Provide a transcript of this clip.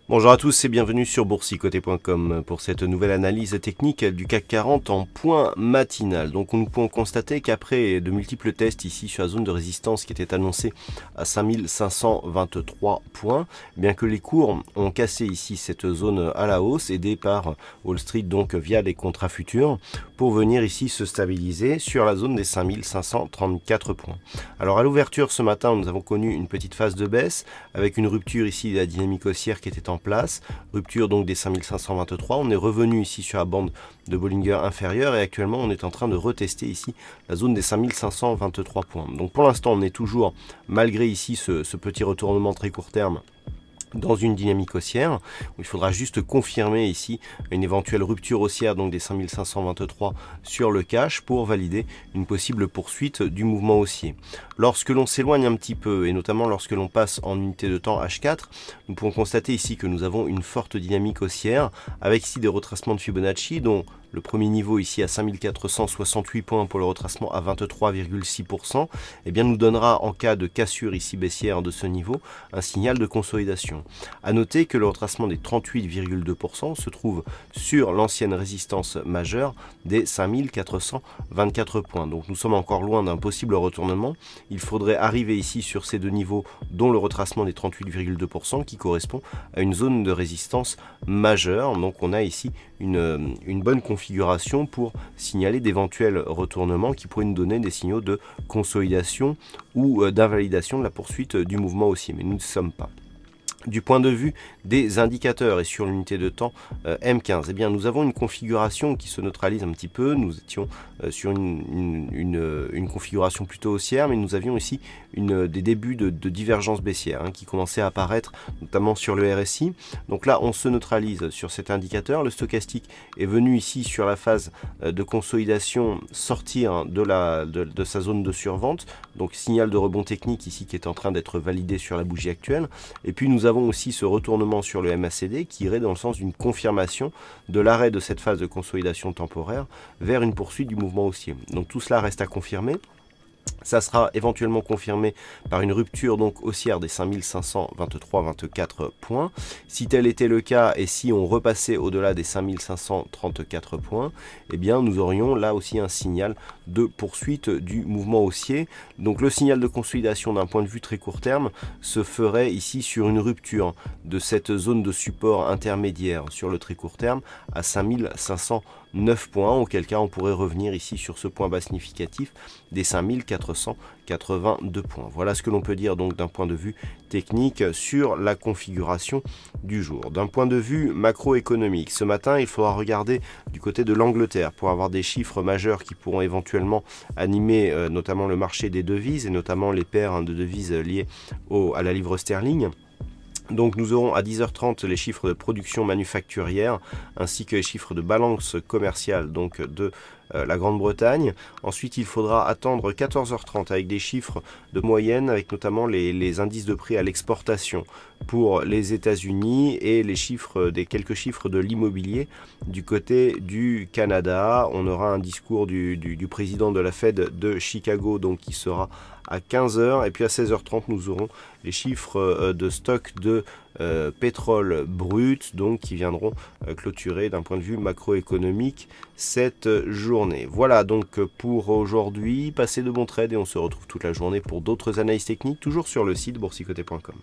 Bonjour à tous et bienvenue sur boursicoté.com pour cette nouvelle analyse technique du CAC 40 en point matinal. Donc nous pouvons constater qu'après de multiples tests ici sur la zone de résistance qui était annoncée à 5523 points, bien que les cours ont cassé ici cette zone à la hausse, aidés par Wall Street donc via les contrats futurs, pour venir ici se stabiliser sur la zone des 5534 points. Alors à l'ouverture ce matin, nous avons connu une petite phase de baisse avec une rupture ici de la dynamique haussière qui était en place, rupture donc des 5523, on est revenu ici sur la bande de Bollinger inférieure et actuellement on est en train de retester ici la zone des 5523 points. Donc pour l'instant on est toujours, malgré ici ce petit retournement très court terme, dans une dynamique haussière, où il faudra juste confirmer ici une éventuelle rupture haussière donc des 5523 sur le cash pour valider une possible poursuite du mouvement haussier. Lorsque l'on s'éloigne un petit peu, et notamment lorsque l'on passe en unité de temps H4, nous pouvons constater ici que nous avons une forte dynamique haussière, avec ici des retracements de Fibonacci, dont le premier niveau ici à 5468 points pour le retracement à 23,6%, eh bien nous donnera en cas de cassure ici baissière de ce niveau un signal de consolidation. A noter que le retracement des 38,2% se trouve sur l'ancienne résistance majeure des 5424 points. Donc nous sommes encore loin d'un possible retournement. Il faudrait arriver ici sur ces deux niveaux, dont le retracement des 38,2% qui correspond à une zone de résistance majeure. Donc on a ici une bonne configuration pour signaler d'éventuels retournements qui pourraient nous donner des signaux de consolidation ou d'invalidation de la poursuite du mouvement haussier. Mais nous ne sommes pas. Du point de vue des indicateurs et sur l'unité de temps M15, eh bien nous avons une configuration qui se neutralise un petit peu. Nous étions sur une configuration plutôt haussière, mais nous avions ici des débuts de divergence baissière qui commençaient à apparaître, notamment sur le RSI. Donc là, on se neutralise sur cet indicateur. Le stochastique est venu ici sur la phase de consolidation sortir de sa zone de survente. Donc signal de rebond technique ici qui est en train d'être validé sur la bougie actuelle. Et puis nous avons aussi ce retournement sur le MACD qui irait dans le sens d'une confirmation de l'arrêt de cette phase de consolidation temporaire vers une poursuite du mouvement haussier. Donc tout cela reste à confirmer. Ça sera éventuellement confirmé par une rupture donc haussière des 5523,24 points. Si tel était le cas et si on repassait au-delà des 5534 points, eh bien nous aurions là aussi un signal de poursuite du mouvement haussier. Donc le signal de consolidation d'un point de vue très court terme se ferait ici sur une rupture de cette zone de support intermédiaire sur le très court terme à 5509 points, auquel cas on pourrait revenir ici sur ce point bas significatif des 5482 points. Voilà ce que l'on peut dire donc d'un point de vue technique sur la configuration du jour. D'un point de vue macroéconomique, ce matin il faudra regarder du côté de l'Angleterre pour avoir des chiffres majeurs qui pourront éventuellement animer notamment le marché des devises et notamment les paires de devises liées à la livre sterling. Donc nous aurons à 10h30 les chiffres de production manufacturière ainsi que les chiffres de balance commerciale donc de la Grande-Bretagne. Ensuite, il faudra attendre 14h30 avec des chiffres de moyenne, avec notamment les indices de prix à l'exportation pour les États-Unis et quelques chiffres de l'immobilier du côté du Canada. On aura un discours du président de la Fed de Chicago donc qui sera à 15h et puis à 16h30 nous aurons les chiffres de stock de pétrole brut donc qui viendront clôturer d'un point de vue macroéconomique cette journée. Voilà donc pour aujourd'hui, passez de bons trades et on se retrouve toute la journée pour d'autres analyses techniques toujours sur le site boursicoté.com.